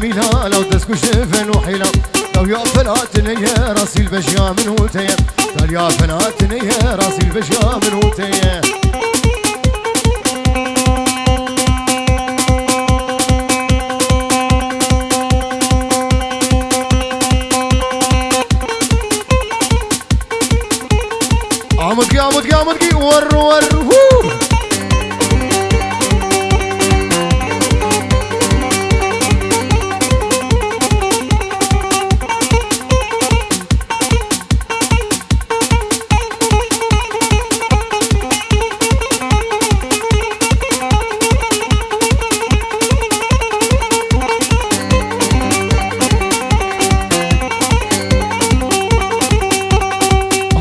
جميلة لو تسكو شفن وحيلة لو يا فلاتني راسي البشيا من هوتيا قال يا فلاتني راسي البشيا من هوتيا عمدقي ور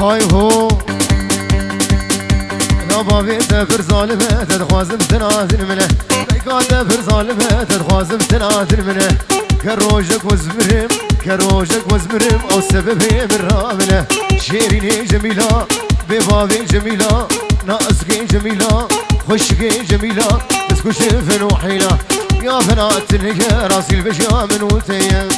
هاي هو بابي تفر ظالمه تدخوازم تنازل منه بيكا تفر ظالمه تدخوازم تنازل منه كروجك وزمرم او سببي من رامنه شيريني جميلة ببابي جميلة ناقصكي جميلة خشكي جميلة تسكو شفن وحيلة يا فناتني راسي البشيا من وتيم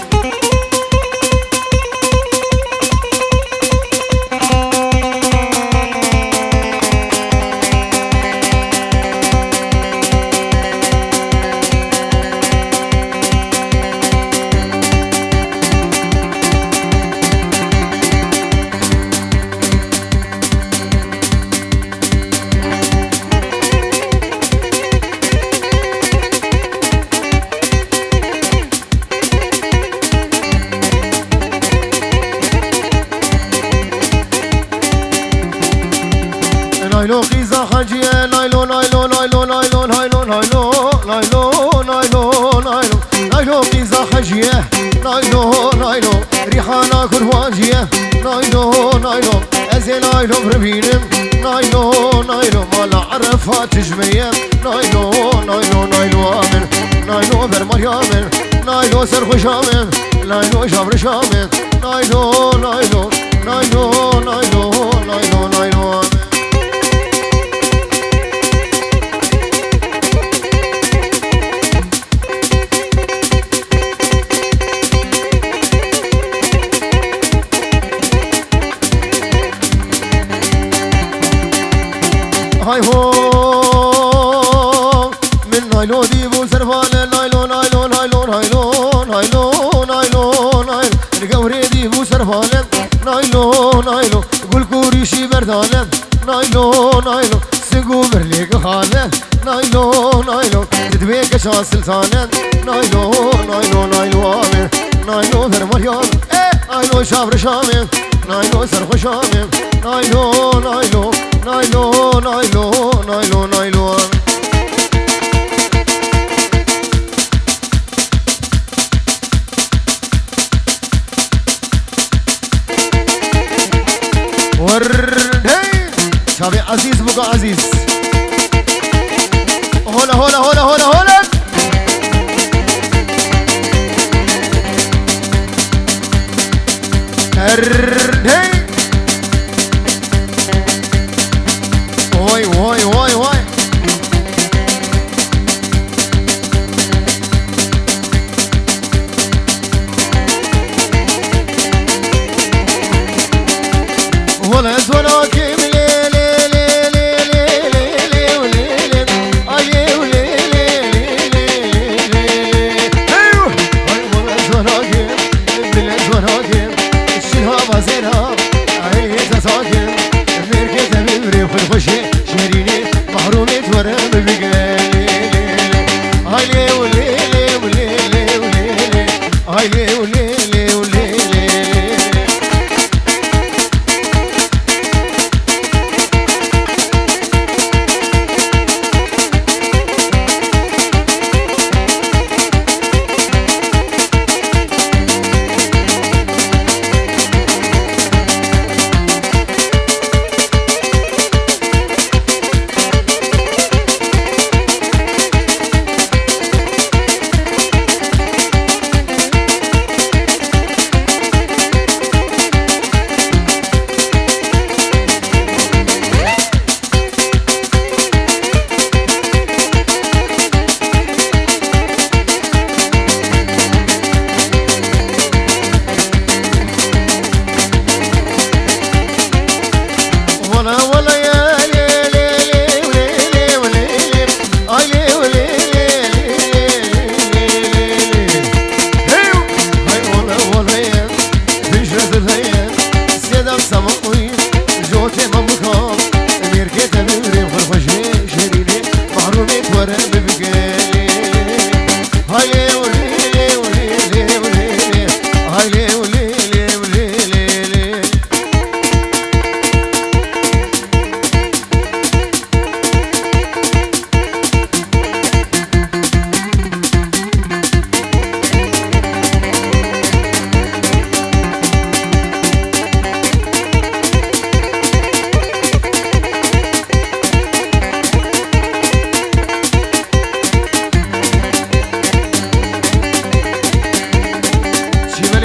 نايلو قيزة خجية نايلو نايلو نايلو نايلو نايلو نايلو نايلو نايلو نايلو نايلو قيزة خجية نايلو نايلو ريحانة كرواجية نايلو نايلو أزي نايلو بربينم نايلو نايلو مالا عرفها تجمية نايلو نايلو نايلو آمن نايلو برمريامن نايلو سرخشامن نايلو جبر شامن نايلو نايلو نايلو نايلو نايلو نايلو آمن هاي هو من نايلو ديبو سرفالة نايلو نايلو نايلو نايلو نايلو نايلو نايلو القوري ديبو سرفالة نايلو نايلو قول كوريشي بردالة نايلو نايلو سقو برليك خالة نايلو نايلو تدبيك شاسل سالة نايلو نايلو نايلو آمن نايلو فرمريان نايلو شابر شامن نايلو سرخو شامن نايلو نايلو نايلو نايلو نايلو نايلو وردين شابي عزيز بقى عزيز هولا هولا هولا هولا هولا وردين واي واي واي واي ولا زوراك لي لي لي لي لي لي ولي اي ولي لي لي لي ايوه ولا زوراك بلا زوراك الشهاب زينها عيني تساكن مركز بمري وخشي شريني محرومي تورم بقالي هاي لي ولي لي ولي لي ولي هاي لي ولي لي ولي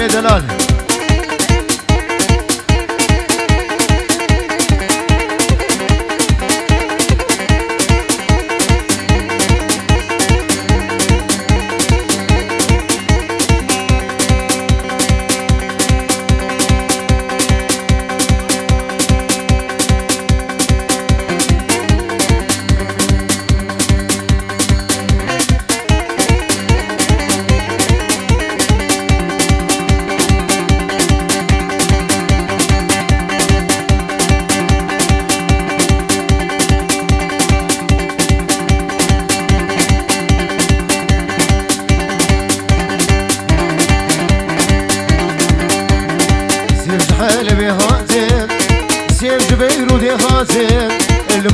دلال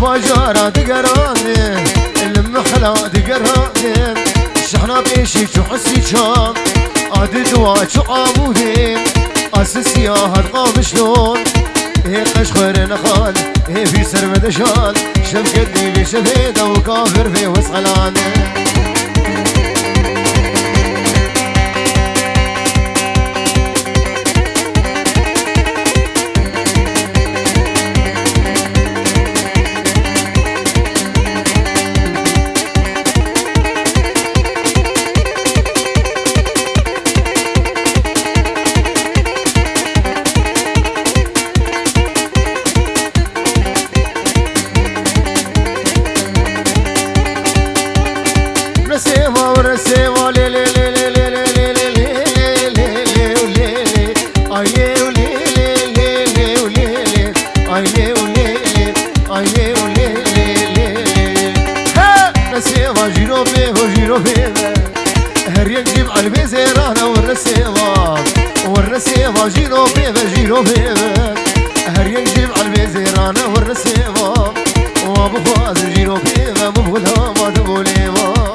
الباجارة تقراني المخلة تقراني الشحنة بيشي تحسي شام عدد واجو عمودين أساسي هتقام شلون هي قشخر نخال هي في سرمد شال شمكتني بشفيدة وكافر في وسخلاني جيرو بيبا هر ينجيب على الميزيرانة والرسيمة وابخواز جيرو بيبا مبغلها ما تقوليما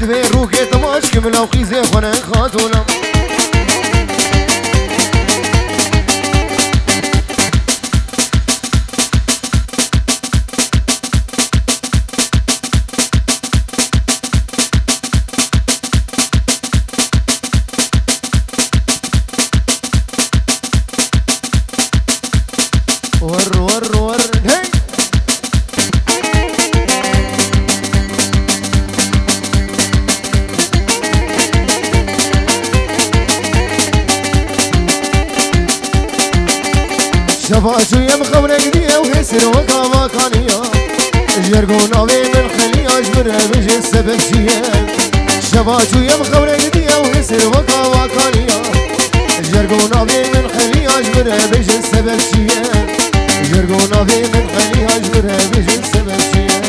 مدوي روكي تماشكم لو خيزي خنا خاتونا شفاشو يم خبرك دي وهسر وكاما كانيا جرقونا بين الخلية اجبر بجي السبب شيا شباجو يم خوري دي او يسر وكا وكانيا جرقونا في من خلي اجبرها بيجي السبب شيا جرقونا في من خلي اجبرها بيجي السبب شيا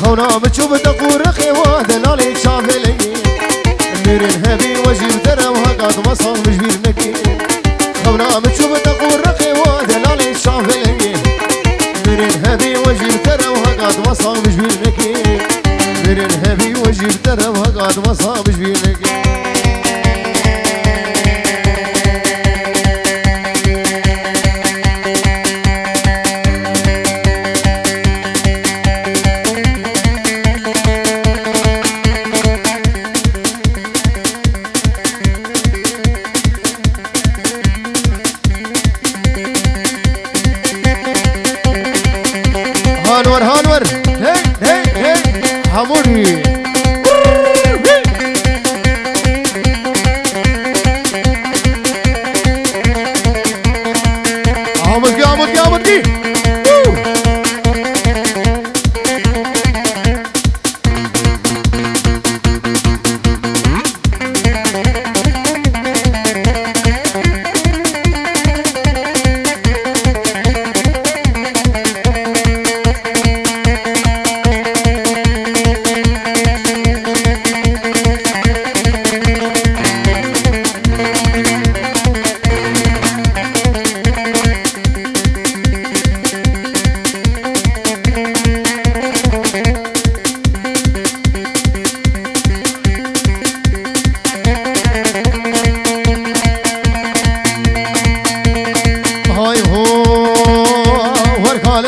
خونا بتشوف تقور خيوة دلالي شافلي ميرين هبي وجيب ترى وهقات مصر مش بيرنكي خونا بتشوف تقور خيوة دلالي شافلي ميرين هبي وجيب ترى وهقات مصر مش بيرنكي ميرين هبي وجيب ترى وهقات مصر مش بيرنكي هانور هانور هي هي هي حمودي عمودي عمودي عمودي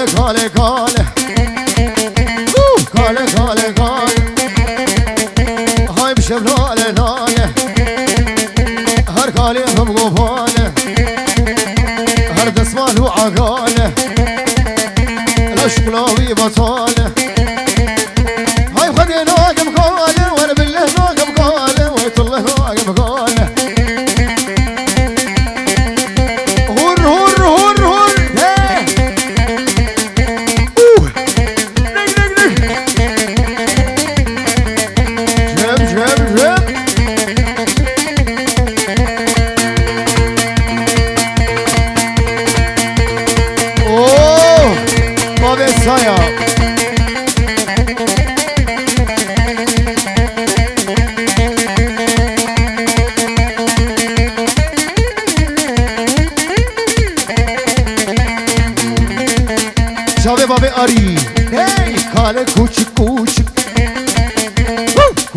کاله کاله کاله کاله کاله های بشم لاله لاله هر کاله هم گفانه هر دسمال و عقاله لشکلاوی بطاله های خدی ناقم کاله ور بالله ناقم کاله ویت الله ناقم کاله شاوه بابه آری هی کاله کوچک کوچک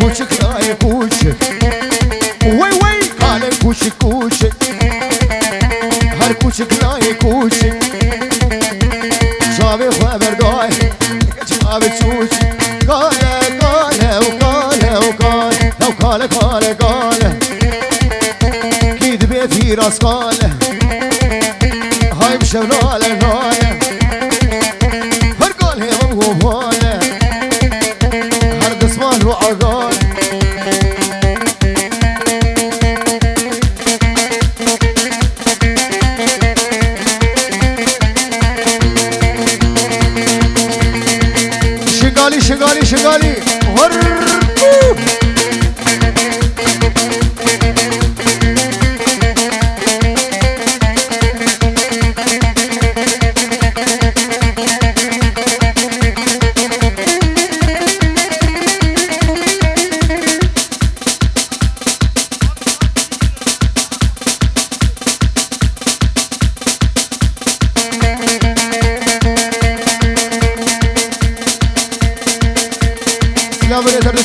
کوچک لای کوچک وی وی کاله کوچک کوچک هر کوچک لای کوچک شاوه خبردای شاوه چوچک کاله کاله و کاله و کاله و کاله کاله کاله کید بیتی راست کاله های بشم لاله لاله وفاله هر دسمان وعقال شغالي شغالي شغالي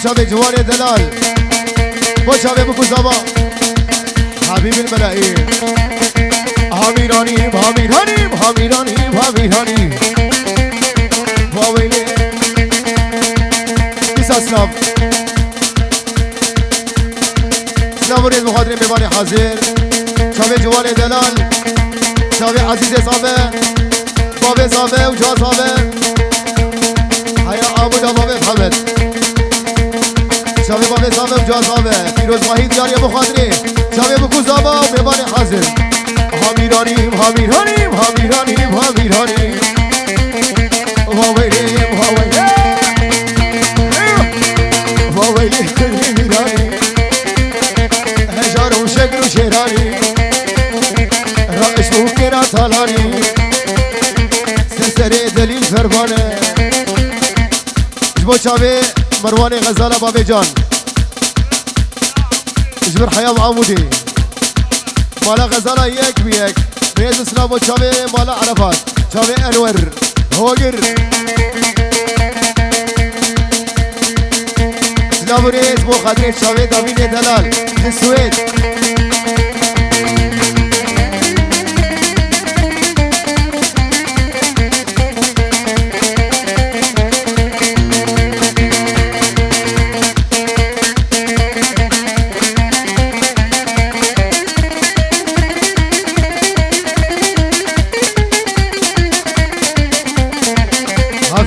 شابي جواري دلال بو شابي بكو زبا حبيب الملايين هاميراني هاميراني هاميراني هاميراني واويلي بيسا سلام سلام وريد مخاطرين بباني حاضر شابه جوان دلال شابه عزیز صابه بابه صابه و جا صابه حیا عمودا بابه محمد شابه بابه صابه و جا صابه پیروز ماهی دیاری مخاطری شابه بکو زابا و میبان حاضر هامیرانیم هامیرانیم هامیرانیم هامیرانیم هاویلیم هاویلیم هاویلیم میرانیم هجار و شکر و شیرانی رائش و کرا تالانی سر دلیل فرمانه جبو چاوه مروان غزاله بابی جان جبر حیام عمودی مالا غزاله یک بیک ریز اسلام و چاوه مالا عرفات چاوه انور هوگر اسلام ریز مو خدری چاوه دامین دلال سوید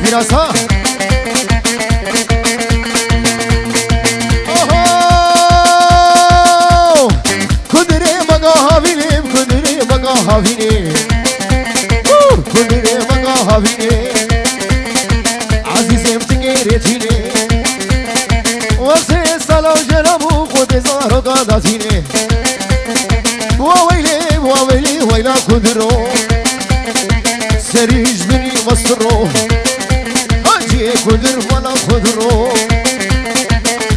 فراس کدری مگا هاوینیم کدری مگا هاوینیم کدری مگا هاوینیم عزیزم تگیری تینی وقتی سلام جنابو خود زارو قادتینی وویلی وویلی ویلا کدرو سریج بنی مصرو کدر ولا خدرو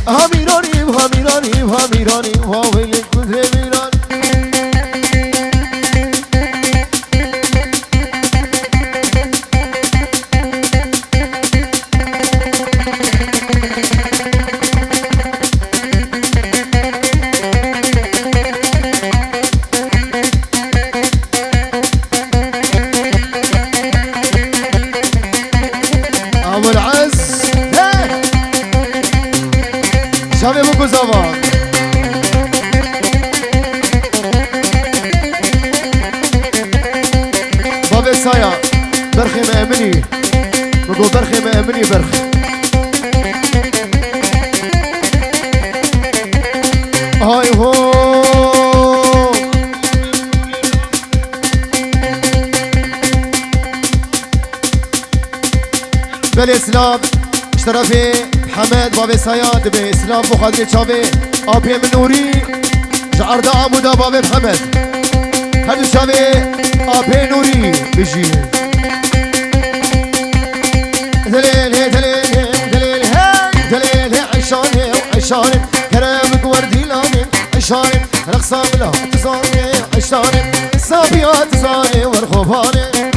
هامیرانیم هامیرانیم هامیرانیم هاویل کدر میران شابه بکو زمان بابه سایا برخی مأمنی بگو برخی مأمنی برخی آی هو بالاسلام اشترافي حمد بابي صياد باسلام بخادري شابي ابي منوري شعر دا عمودا بابي محمد هذا شابي ابي نوري بيجي دليل هي دليل دليل هاي دليل هي عشاني وعشاني كرامك وردي لامي عشاني رقصاني لا تصاني عشاني صابيات تصاني ورخوباني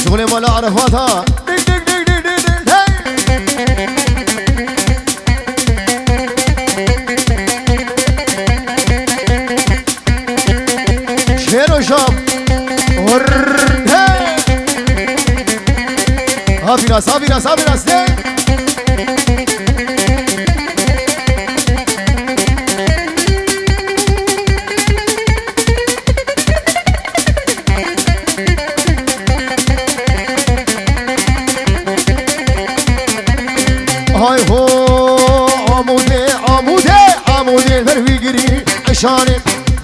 شغلي مالا عرفاتها شير وشام هافي ناس هافي ناس هافي ناس هاي هو عمودي عمودي عمودي الفرفيقري عشاني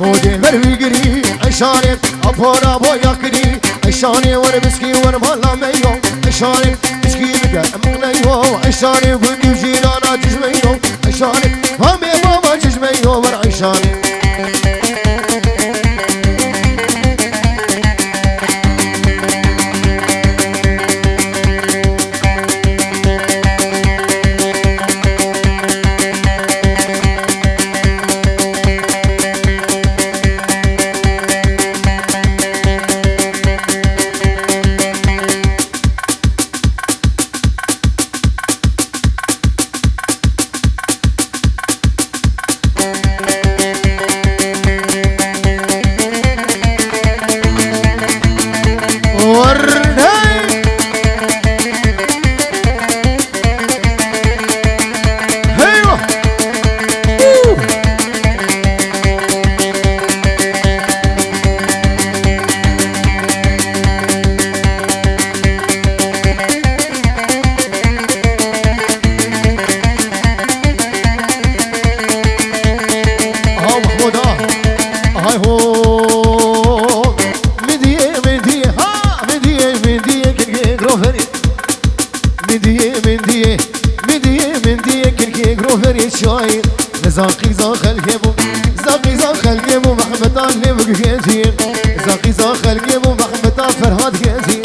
عمودي الفرفيقري عشاني أبورا بويا كري عشاني ورمسكي ورمالا ميو عشاني مسكي بقى مغنيو عشاني ودي جيرانا تجميو عشاني همي بابا تجميو ورعشاني فريد شاير نزاقي زاخل جيبو زاقي زاخل جيبو محمد علي بقيتين زاقي زاخل جيبو محمد فرهاد جيتين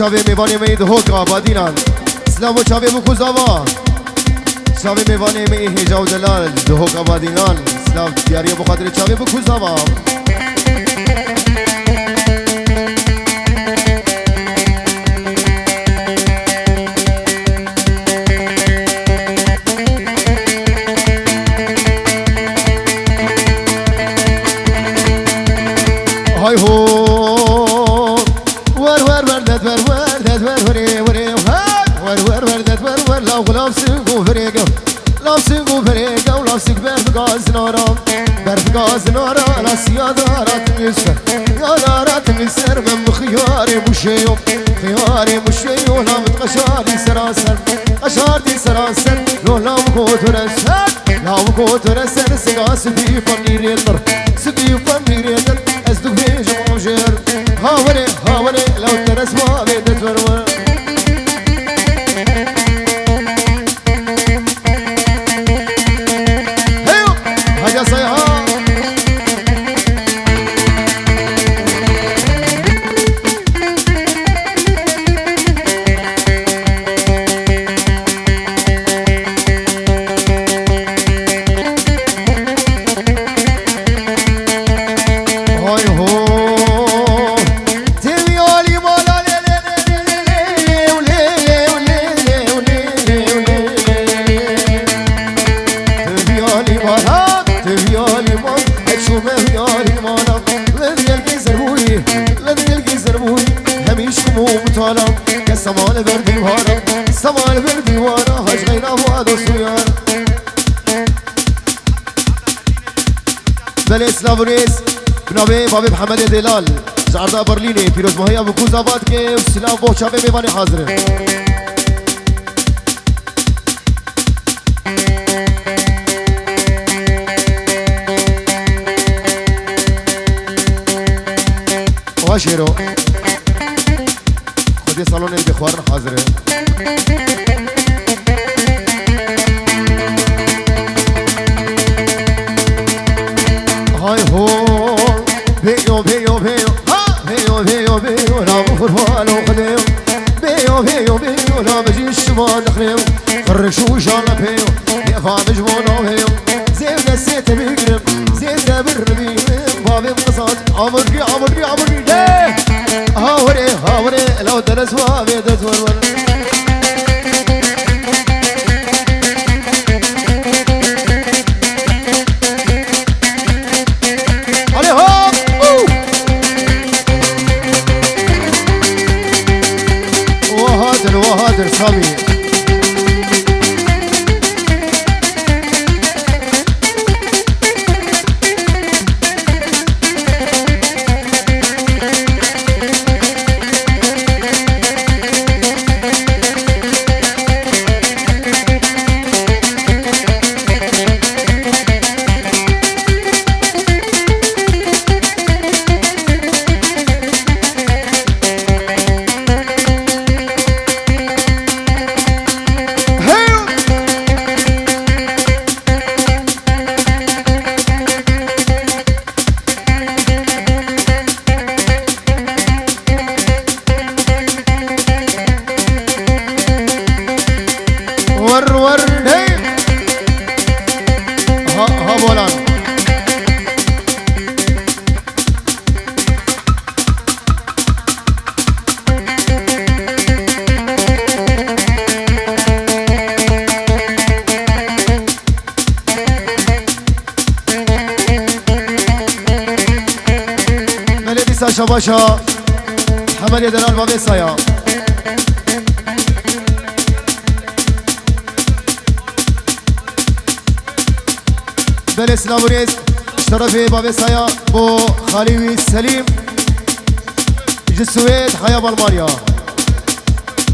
چاوی میوانی مید هوکا بادینان سلام و چاوی بکو زوا چاوی میوانی می هجاو دلال هوکا بادینان سلام دیاری بخاطر چاوی بکو زوا های هو برف نارا ناسيا دارت ميسر يا دارت ميسر من خياري مشيو خياري مشيو لا متقشاري سراسر قشارتي سراسر لو لا مكوت رسر لا مكوت رسر سقا سبي فنير يدر سبي فنير يدر أصدق بيجو مجر هاوري لو ترس ما بيدت ورور بله سلاوريس بنابه بابي محمد دلال زاردا برلینی پیروز مهیا بکوز آباد که سلام بو چاپه میوانی حاضره واشيرو خدي صالون اللي خوارنا حاضره هاي هو بيو بيو بيو ها بيو بيو بيو لا مفروال وخديو بيو بيو بيو لا بجي الشمال دخليو خرشو جانا بيو يفا بجبونا بيو زين نسيت بيقرب زين بالربيع بابي مقصد عمري عمري عمري ليه هاوري هاوري لو درس بابي درس ورور وهادر صامي ساشا باشا محمد دلال بابي سايا بل اسلاموريس شرفي بابي سايا بو خالي سليم جسويد حياة بالمانيا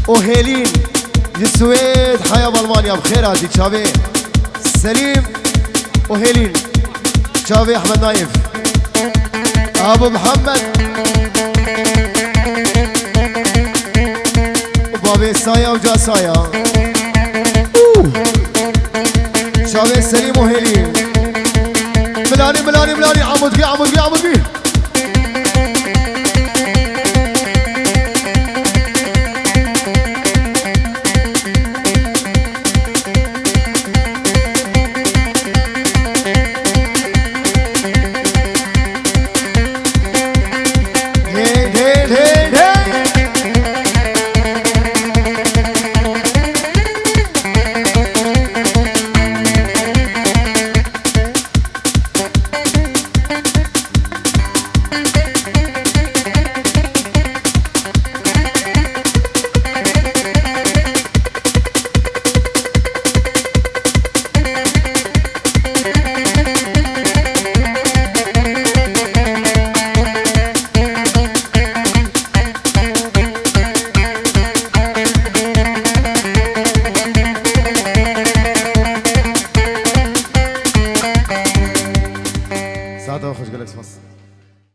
وهيلين جسويد حياة بالمانيا بخير هذه تشافي سليم وهيلين تشافي احمد نايف ابو محمد وبابي سايا وجا سايا